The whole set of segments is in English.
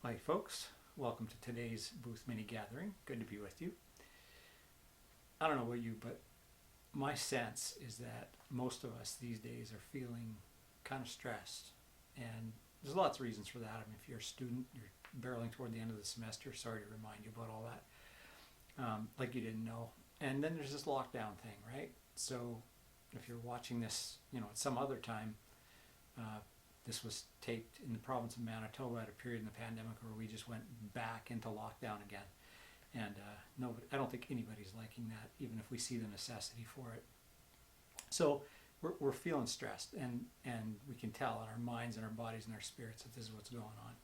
Hi folks, welcome to today's booth mini gathering. Good to be with you. I don't know about you, but my sense is that most of us these days are feeling kind of stressed, and there's lots of reasons for that. I mean, if you're a student, you're barreling toward the end of the semester. Sorry to remind you about all that, like you didn't know. And then there's this lockdown thing, right? So if you're watching this, at some other time, this was taped in the province of Manitoba at a period in the pandemic where we just went back into lockdown again. And no, I don't think anybody's liking that, even if we see the necessity for it. So we're feeling stressed, and we can tell in our minds and our bodies and our spirits that this is what's going on.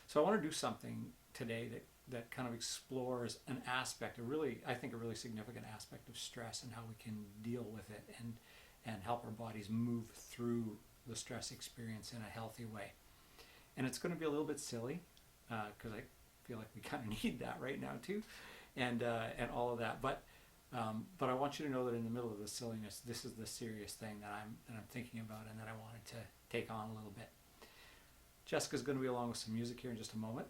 So I want to do something today that kind of explores an aspect, I think a really significant aspect of stress and how we can deal with it and help our bodies move through the stress experience in a healthy way. And it's going to be a little bit silly because I feel like we kind of need that right now too, and all of that. But I want you to know that in the middle of the silliness, this is the serious thing that I'm thinking about and that I wanted to take on a little bit. Jessica's going to be along with some music here in just a moment,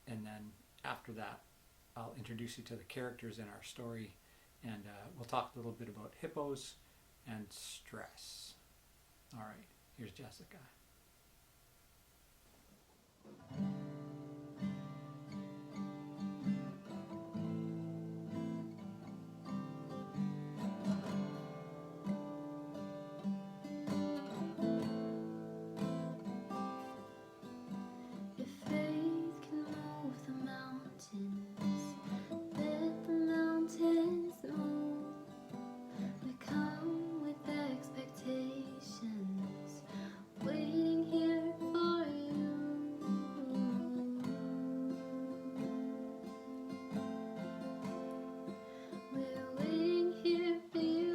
and then after that, I'll introduce you to the characters in our story, and we'll talk a little bit about hippos and stress. All right. Here's Jessica. If faith can move the mountains, let the mountains move. We come with expectations, waiting here for you. We're waiting here for you.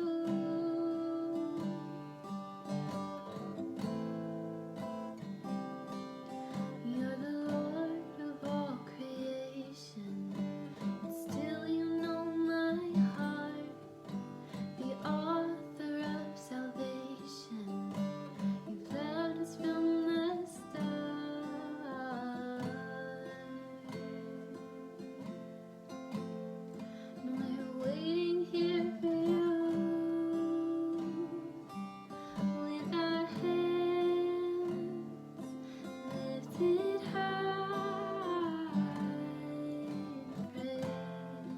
You're the Lord of all creation, and still you know my heart, the author of salvation. You've loved us from the start, and we're waiting here for you, with our hands lifted high in praise.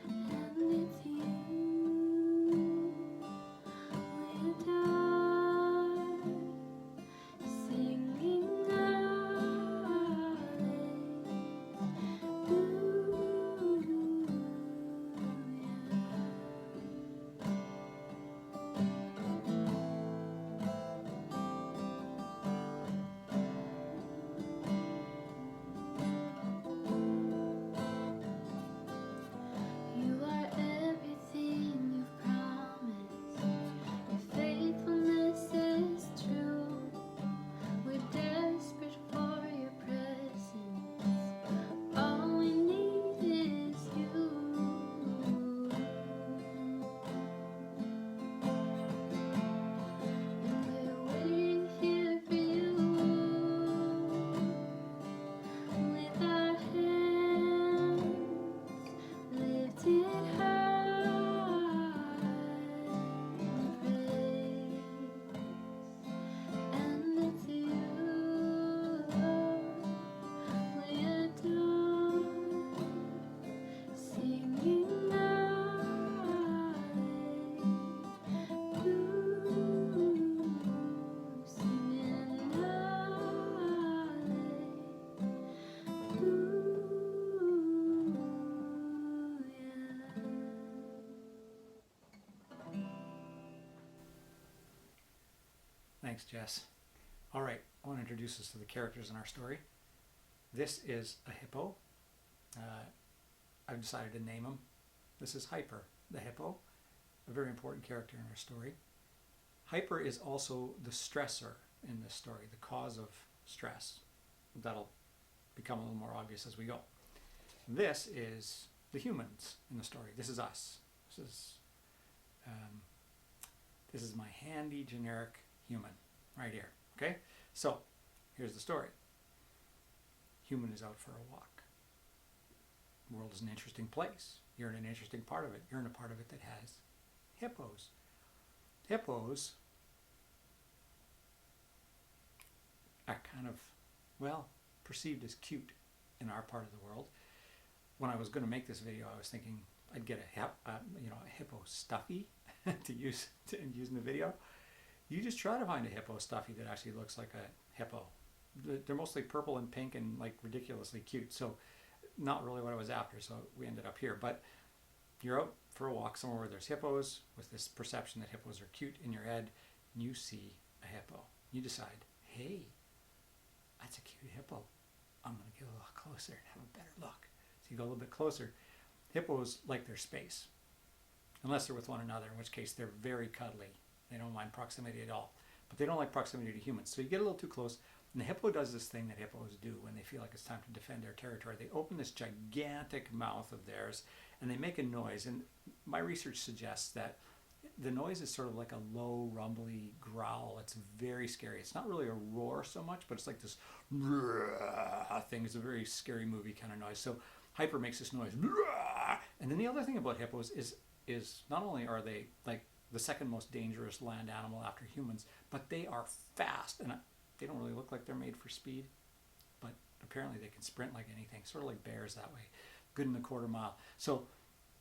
And it's you we adore, singing You are everything you've promised. Your faithfulness is true. We're desperate for your presence. All we need is you. And we're waiting here for you, with our hands lifted high in praise. And it's you we adore, singing Thanks, Jess. All right, I want to introduce us to the characters in our story. This is a hippo. I've decided to name him. This is Hyper, the hippo, a very important character in our story. Hyper is also the stressor in this story, the cause of stress. That'll become a little more obvious as we go. This is the humans in the story. This is us. This is my handy generic human right here. Okay, so here's the story. human is out for a walk. The world is an interesting place. You're in an interesting part of it. You're in a part of it that has hippos. Hippos are kind of, well, perceived as cute in our part of the world. When I was going to make this video, I was thinking I'd get a hippo stuffy to use in the video. You just try to find a hippo stuffy that actually looks like a hippo. They're mostly purple and pink and like ridiculously cute. So not really what I was after. So we ended up here. But you're out for a walk somewhere where there's hippos with this perception that hippos are cute in your head. And you see a hippo. You decide, hey, that's a cute hippo. I'm going to get a little closer and have a better look. So you go a little bit closer. Hippos like their space, unless they're with one another, in which case they're very cuddly. They don't mind proximity at all, but they don't like proximity to humans. So you get a little too close, and the hippo does this thing that hippos do when they feel like it's time to defend their territory. They open this gigantic mouth of theirs, and they make a noise. And my research suggests that the noise is sort of like a low, rumbly growl. It's very scary. It's not really a roar so much, but it's like this thing. It's a very scary movie kind of noise. So Hyper makes this noise. And then the other thing about hippos is not only are they like the second most dangerous land animal after humans, but they are fast. And they don't really look like they're made for speed, but apparently they can sprint like anything, sort of like bears that way. Good in the quarter mile. So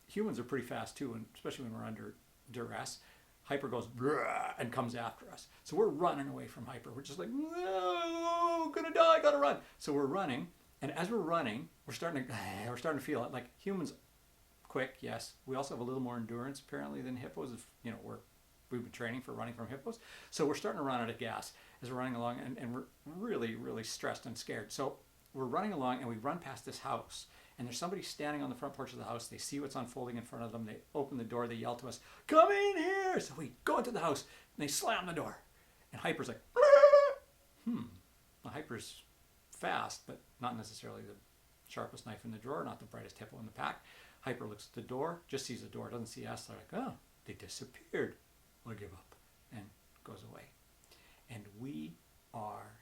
humans are pretty fast too, and especially when we're under duress. Hyper goes and comes after us. So we're running away from Hyper. We're just like, no, gonna die, gotta run. So we're running, and as we're running, we're starting to feel it. Like humans, quick, yes. We also have a little more endurance apparently than hippos. If we've been training for running from hippos. So we're starting to run out of gas as we're running along, and we're really, really stressed and scared. So we're running along, and we run past this house. And there's somebody standing on the front porch of the house. They see what's unfolding in front of them. They open the door. They yell to us, come in here. So we go into the house, and they slam the door. And Hyper's like, Well, Hyper's fast, but not necessarily the sharpest knife in the drawer, not the brightest hippo in the pack. Hyper looks at the door, just sees the door, doesn't see us. They're like, oh, they disappeared. I give up, and goes away. And we are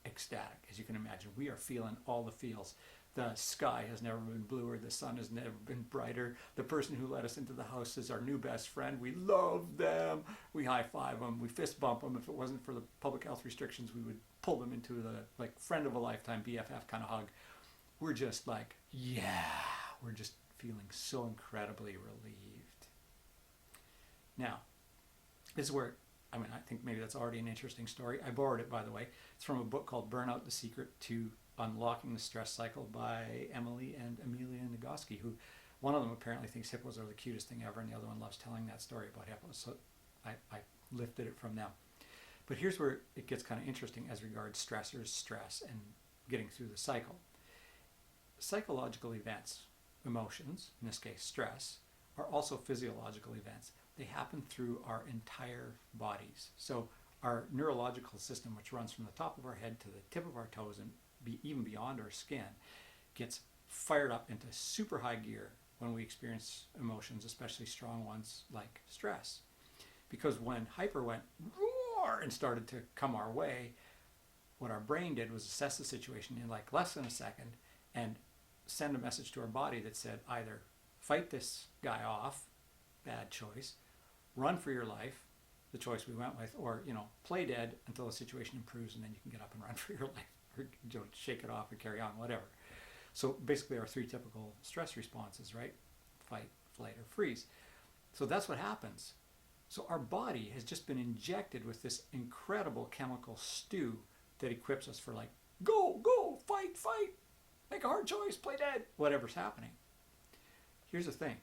ecstatic, as you can imagine. We are feeling all the feels. The sky has never been bluer. The sun has never been brighter. The person who let us into the house is our new best friend. We love them. We high-five them. We fist bump them. If it wasn't for the public health restrictions, we would pull them into the friend of a lifetime BFF kind of hug. We're just like, yeah. We're just feeling so incredibly relieved. Now, this is where, I think maybe that's already an interesting story. I borrowed it, by the way. It's from a book called Burnout: The Secret to Unlocking the Stress Cycle by Emily and Amelia Nagoski, who one of them apparently thinks hippos are the cutest thing ever, and the other one loves telling that story about hippos. So I lifted it from them. But here's where it gets kind of interesting as regards stressors, stress, and getting through the cycle. Psychological events, emotions, in this case stress, are also physiological events. They happen through our entire bodies. So our neurological system, which runs from the top of our head to the tip of our toes and even beyond our skin, gets fired up into super high gear when we experience emotions, especially strong ones like stress. Because when Hyper went roar and started to come our way, what our brain did was assess the situation in like less than a second and send a message to our body that said either fight this guy off, bad choice, run for your life, the choice we went with, or play dead until the situation improves and then you can get up and run for your life, or shake it off or carry on, whatever. So basically our three typical stress responses, right? Fight, flight, or freeze. So that's what happens. So our body has just been injected with this incredible chemical stew that equips us for like, go, fight, make a hard choice, play dead, whatever's happening. Here's the thing.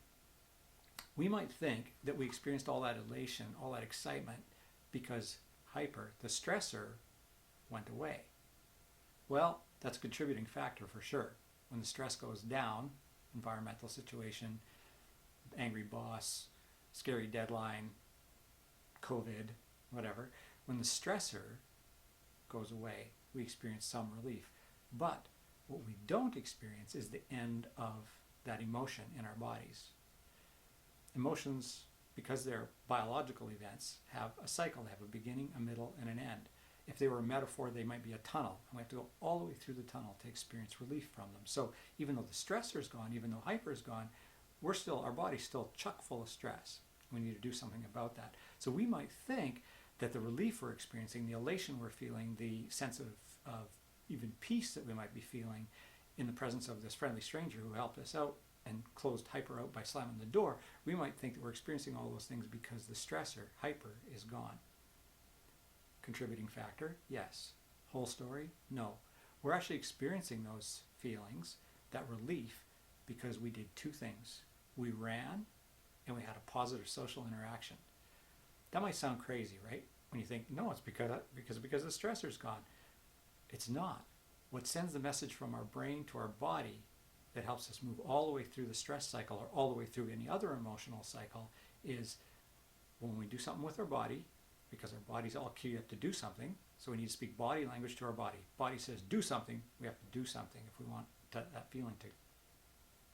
We might think that we experienced all that elation, all that excitement, because Hyper, the stressor, went away. Well, that's a contributing factor for sure. When the stress goes down, environmental situation, angry boss, scary deadline, COVID, whatever, when the stressor goes away, we experience some relief. But what we don't experience is the end of that emotion in our bodies. Emotions, because they're biological events, have a cycle. They have a beginning, a middle, and an end. If they were a metaphor, they might be a tunnel, and we have to go all the way through the tunnel to experience relief from them. So even though the stressor is gone, even though hyper is gone, our body's still chock full of stress. We need to do something about that. So we might think that the relief we're experiencing, the elation we're feeling, the sense of even peace that we might be feeling in the presence of this friendly stranger who helped us out and closed hyper out by slamming the door, we might think that we're experiencing all those things because the stressor, hyper, is gone. Contributing factor? Yes. Whole story? No. We're actually experiencing those feelings, that relief, because we did two things. We ran and we had a positive social interaction. That might sound crazy, right? When you think, no, it's because the stressor's gone. It's not. What sends the message from our brain to our body that helps us move all the way through the stress cycle or all the way through any other emotional cycle is when we do something with our body, because our body's all keyed up to do something, so we need to speak body language to our body. Body says do something, we have to do something if we want that feeling to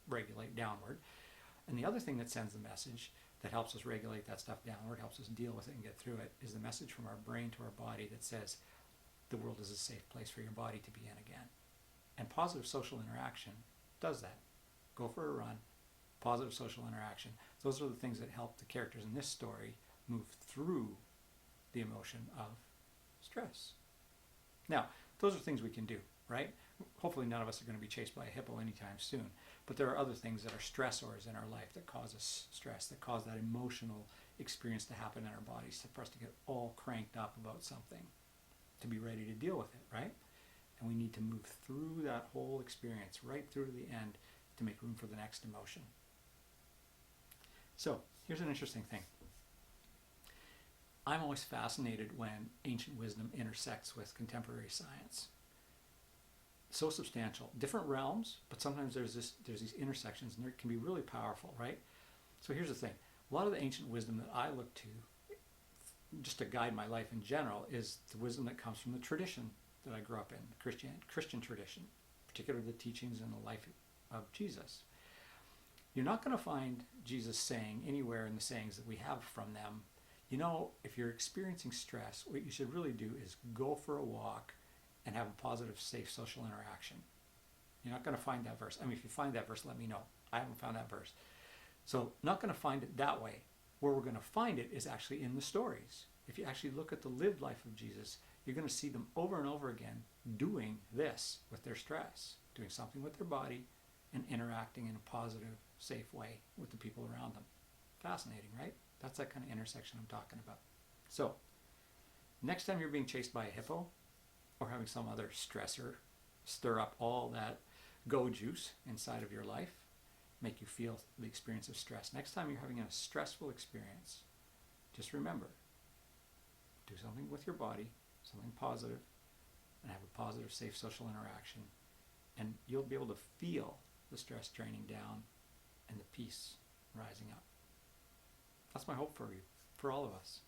regulate downward. And the other thing that sends the message that helps us regulate that stuff downward, helps us deal with it and get through it, is the message from our brain to our body that says the world is a safe place for your body to be in again. And positive social interaction does that. Go for a run, positive social interaction. Those are the things that help the characters in this story move through the emotion of stress. Now, those are things we can do, right? Hopefully none of us are going to be chased by a hippo anytime soon, but there are other things that are stressors in our life that cause us stress, that cause that emotional experience to happen in our bodies, for us to get all cranked up about something, to be ready to deal with it, right? And we need to move through that whole experience, right through to the end, to make room for the next emotion. So, here's an interesting thing. I'm always fascinated when ancient wisdom intersects with contemporary science. So substantial. Different realms, but sometimes there's these intersections, and they can be really powerful, right? So here's the thing. A lot of the ancient wisdom that I look to, just to guide my life in general, is the wisdom that comes from the tradition that I grew up in, the Christian tradition, particularly the teachings and the life of Jesus. You're not going to find Jesus saying anywhere in the sayings that we have from them, you know, if you're experiencing stress, what you should really do is go for a walk and have a positive, safe social interaction. You're not going to find that verse. I mean, if you find that verse, let me know. I haven't found that verse. So not going to find it that way. Where we're going to find it is actually in the stories. If you actually look at the lived life of Jesus, you're going to see them over and over again doing this with their stress, doing something with their body and interacting in a positive, safe way with the people around them. Fascinating, right? That's that kind of intersection I'm talking about. So, next time you're being chased by a hippo or having some other stressor stir up all that go juice inside of your life, make you feel the experience of stress. Next time you're having a stressful experience, just remember, do something with your body, something positive, and have a positive, safe social interaction, and you'll be able to feel the stress draining down and the peace rising up. That's my hope for you, for all of us,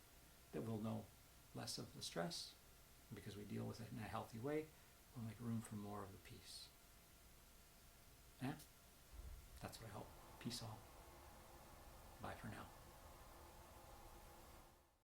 that we'll know less of the stress, and because we deal with it in a healthy way, we'll make room for more of the peace. Yeah? That's what I hope. Peace all. Bye for now.